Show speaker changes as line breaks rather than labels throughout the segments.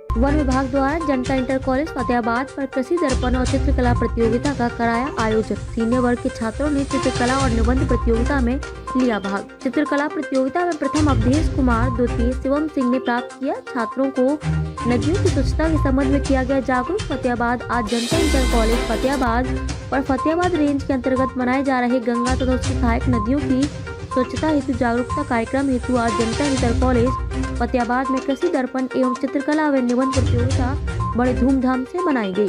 One विभाग द्वारा जनता inter college Fatehabad पर कृषि दर्पण और चित्रकला प्रतियोगिता का कराया आयोजन। सीनियर वर्ग के छात्रों ने चित्रकला और निबंध प्रतियोगिता में लिया भाग। चित्रकला प्रतियोगिता में प्रथम अवधेश कुमार, द्वितीय शिवम सिंह ने प्राप्त किया। छात्रों को नदियों की स्वच्छता के संबंध में किया गया जागरूक। फतेहाबाद आज जनता इंटर कॉलेज फतेहाबाद और फतेहाबाद रेंज के अंतर्गत मनाए जा रहे गंगा तथा उसकी सहायक नदियों की स्वच्छता हेतु जागरूकता कार्यक्रम हेतु आज जनता इंटर कॉलेज फतेहाबाद में कृषि दर्पण एवं चित्रकला व निबंध प्रतियोगिता बड़े धूमधाम से मनाई गई।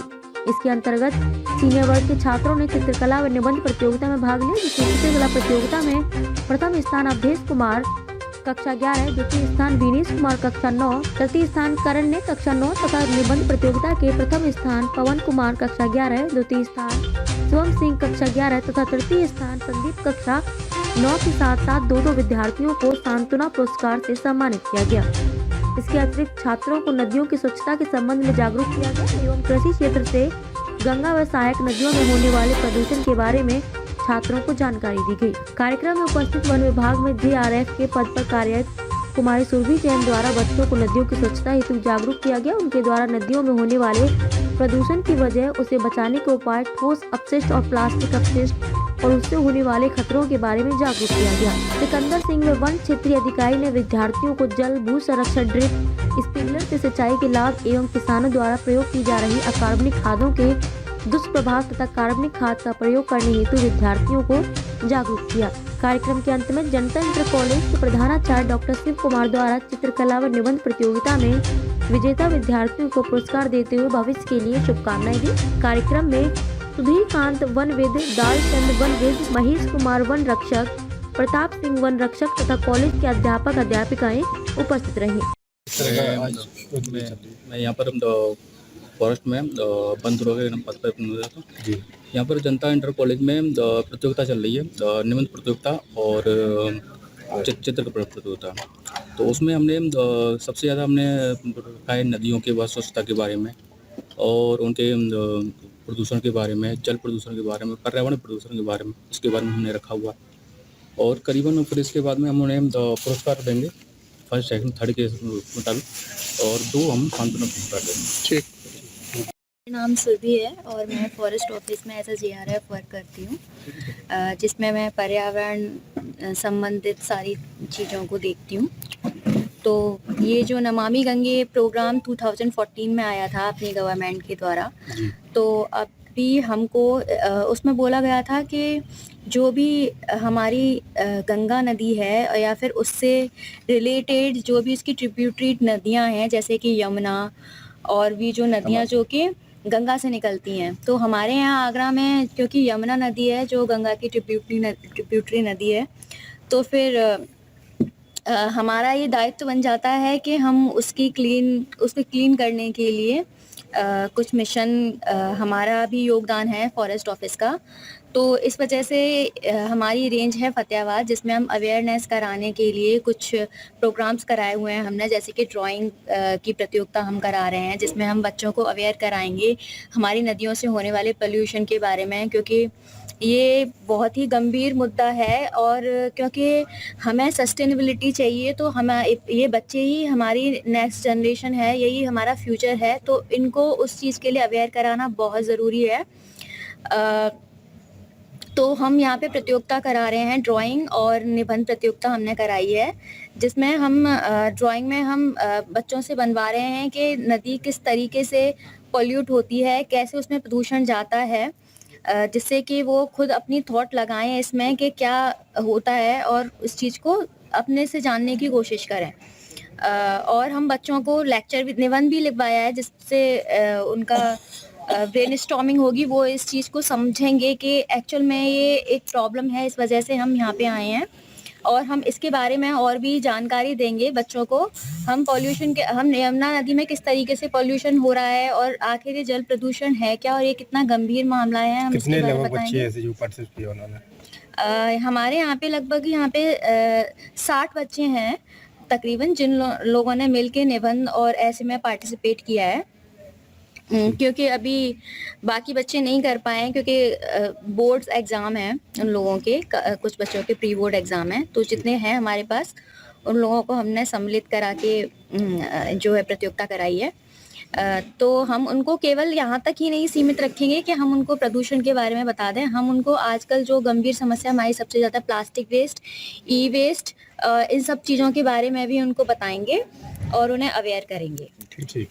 इसके अंतर्गत सीनियर वर्ग के छात्रों ने चित्रकला व निबंध प्रतियोगिता में भाग लिया, जिसमें चित्रकला प्रतियोगिता में प्रथम स्थान अवधेश कुमार कक्षा 11, द्वितीय स्थान विनीश कुमार कक्षा 9, तृतीय स्थान करण ने कक्षा 9 तथा निबंध प्रतियोगिता के प्रथम स्थान पवन कुमार कक्षा 11, द्वितीय स्थान शिवम सिंह कक्षा 11 तथा तृतीय स्थान संदीप कक्षा 9 के साथ साथ दो विद्यार्थियों को सांत्वना पुरस्कार से सम्मानित किया गया। इसके अतिरिक्त छात्रों को नदियों की स्वच्छता के संबंध में जागरूक किया गया एवं कृषि क्षेत्र से गंगा व सहायक नदियों में होने वाले प्रदूषण के बारे में छात्रों को जानकारी दी गई। कार्यक्रम में उपस्थित वन विभाग में JRF के पद पर कार्यरत कुमारी सुरभि जैन द्वारा बच्चों को नदियों की स्वच्छता हेतु जागरूक किया गया। उनके द्वारा नदियों में होने वाले प्रदूषण की वजह, उसे बचाने के उपाय, ठोस अपशिष्ट और प्लास्टिक अपशिष्ट और उससे होने वाले खतरों के बारे में जागरूक किया गया। सिकंदर सिंह व वन क्षेत्रीय अधिकारी ने विद्यार्थियों को जल, भू संरक्षण, ड्रिप, स्प्रिंकलर से सिंचाई के लाभ एवं किसानों द्वारा प्रयोग की जा रही अकार्बनिक खादों के दुष्प्रभाव तथा कार्बनिक खाद का प्रयोग करने हेतु विद्यार्थियों को जागरूक किया। कार्यक्रम के अंत में जनता इंटर कॉलेज के प्रधानाचार्य डॉक्टर शिव कुमार द्वारा चित्रकला व निबंध प्रतियोगिता में विजेता विद्यार्थियों को पुरस्कार देते हुए भविष्य के लिए शुभकामनाएं दी। कार्यक्रम में सुधीर कांत वनविद, दालचंद वनविद, महेश कुमार वन रक्षक, प्रताप सिंह वन रक्षक तथा कॉलेज के अध्यापक अध्यापिकाएं उपस्थित रही।
मैं यहाँ पर फॉरेस्ट में बंदरों के पद पर यहाँ पर जनता इंटर कॉलेज में प्रतियोगिता चल रही है, निबंध प्रतियोगिता और चित्रकला प्रतियोगिता। तो उसमें हमने सबसे ज़्यादा हमने रखा है नदियों के स्वच्छता के बारे में और उनके प्रदूषण के बारे में, जल प्रदूषण के बारे में, पर्यावरण प्रदूषण के बारे में, इसके बारे में हमने रखा हुआ। और करीबन फिर इसके बाद में हम उन्हें पुरस्कार देंगे फर्स्ट, सेकंड, थर्ड के मुताबिक और 2 हम सांत्वना पुरस्कार देंगे। ठीक।
मेरा नाम सुरभि है और मैं फॉरेस्ट ऑफिस में एज ए JRF वर्क करती हूँ, जिसमें मैं पर्यावरण संबंधित सारी चीज़ों को देखती हूँ। तो ये जो नमामि गंगे प्रोग्राम 2014 में आया था अपनी गवर्नमेंट के द्वारा, तो अभी हमको उसमें बोला गया था कि जो भी हमारी गंगा नदी है या फिर उससे रिलेटेड जो भी इसकी ट्रिब्यूटरी नदियाँ हैं, जैसे कि यमुना और भी जो नदियाँ जो कि गंगा से निकलती हैं, तो हमारे यहाँ आगरा में क्योंकि यमुना नदी है जो गंगा की ट्रिब्यूटरी नदी है, तो फिर हमारा ये दायित्व बन जाता है कि हम उसको क्लीन करने के लिए कुछ मिशन हमारा भी योगदान है फॉरेस्ट ऑफिस का। तो इस वजह से हमारी रेंज है फतेहाबाद, जिसमें हम अवेयरनेस कराने के लिए कुछ प्रोग्राम्स कराए हुए हैं हमने, जैसे कि ड्राइंग की प्रतियोगिता हम करा रहे हैं, जिसमें हम बच्चों को अवेयर कराएंगे हमारी नदियों से होने वाले पोल्यूशन के बारे में, क्योंकि ये बहुत ही गंभीर मुद्दा है और क्योंकि हमें सस्टेनेबिलिटी चाहिए, तो हम ये बच्चे ही हमारी नेक्स्ट जनरेशन है, यही हमारा फ्यूचर है, तो इनको उस चीज़ के लिए अवेयर कराना बहुत ज़रूरी है। तो हम यहाँ पे प्रतियोगिता करा रहे हैं, ड्राइंग और निबंध प्रतियोगिता हमने कराई है, जिसमें हम ड्राइंग में हम बच्चों से बनवा रहे हैं कि नदी किस तरीके से पॉल्यूट होती है, कैसे उसमें प्रदूषण जाता है, जिससे कि वो खुद अपनी थॉट लगाएं इसमें कि क्या होता है और इस चीज़ को अपने से जानने की कोशिश करें। और हम बच्चों को लेक्चर भी, निबंध भी लिखवाया है, जिससे उनका ब्रेनस्टॉर्मिंग होगी, वो इस चीज़ को समझेंगे कि एक्चुअल में ये एक प्रॉब्लम है, इस वजह से हम यहाँ पे आए हैं और हम इसके बारे में और भी जानकारी देंगे बच्चों को। हम यमुना नदी में किस तरीके से पॉल्यूशन हो रहा है और आखिर ये जल प्रदूषण है क्या और ये कितना गंभीर मामला है, हम इसके बारे में बताएंगे।
ऐसे जो पार्टिसिपेट किया उन्होंने?
हमारे यहाँ पे लगभग 60 बच्चे हैं तकरीबन, जिन लोगों ने मिलके निबंध और ऐसे में पार्टिसिपेट किया है, क्योंकि अभी बाकी बच्चे नहीं कर पाए हैं क्योंकि बोर्ड्स एग्ज़ाम हैं उन लोगों के, कुछ बच्चों के प्री बोर्ड एग्ज़ाम हैं, तो जितने हैं हमारे पास उन लोगों को हमने सम्मिलित करा के जो है प्रतियोगिता कराई है। तो हम उनको केवल यहाँ तक ही नहीं सीमित रखेंगे कि हम उनको प्रदूषण के बारे में बता दें, हम उनको आजकल जो गंभीर समस्या हमारी सबसे ज़्यादा प्लास्टिक वेस्ट, ई वेस्ट, इन सब चीज़ों के बारे में भी उनको बताएंगे और उन्हें अवेयर करेंगे।
ठीक।